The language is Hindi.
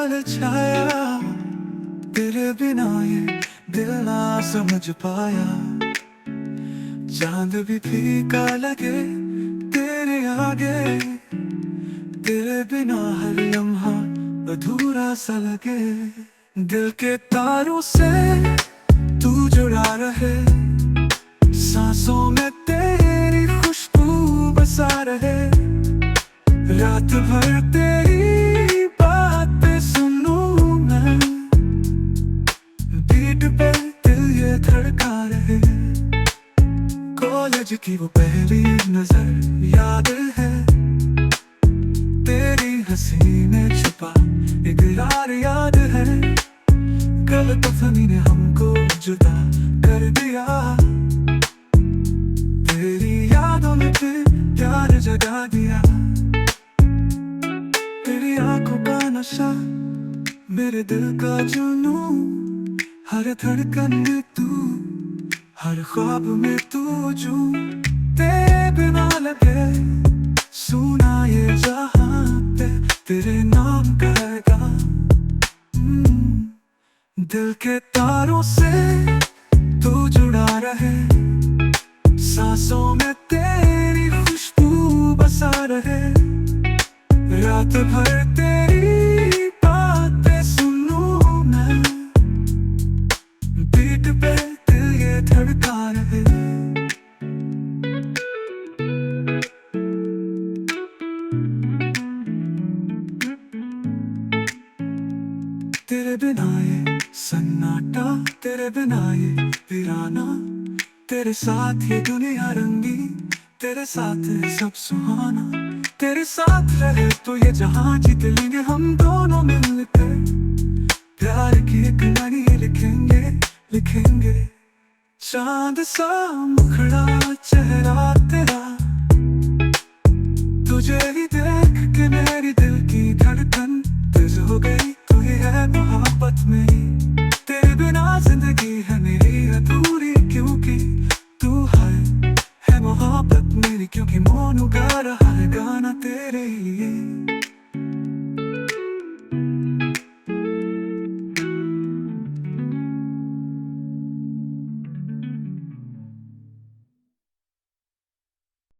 बादल छाया, तेरे बिना ये दिल ना समझ पाया। चांद भी फीका लगे तेरे आगे, तेरे बिना हर लम्हा अधूरा सा लगे। दिल के तारों से तू जुड़ा रहे, सांसों में तेरी खुशबू बसा रहे। रात भर तेरी बातें सुनूं मैं, बीट पे दिल ये धड़का रहे। कॉलेज की वो पहली नजर याद है, तेरी हंसी में छुपा इकरार याद है। गलत फहमी ने हमको जुदा कर दिया, तेरी यादों में फिर प्यार जगा दिया। तेरी आंखों का नशा, मेरे दिल का जुनून, हर धड़कन में तू, हर ख्वाब में तू जो। तेरे बिना लगे सुना ये जहां पे तेरे नाम कहेगा। दिल के तारों से तू जुड़ा रहे, सांसों में तेरी खुशबू बसा रहे। रात भर तेरी बातें सुनूं मैं, बीट पे दिल ये धड़का रहे। तेरे बिना ये सन्नाटा, तेरे बिना ये वीराना, तेरे साथ ये दुनिया रंगी, तेरे साथ है सब सुहाना। तेरे साथ रहे तो ये जहां जीत लेंगे हम दोनों मिलकर। प्यार की एक कहानी लिखेंगे लिखेंगे। चांद सा मुखड़ा चेहरा तेरा, तुझे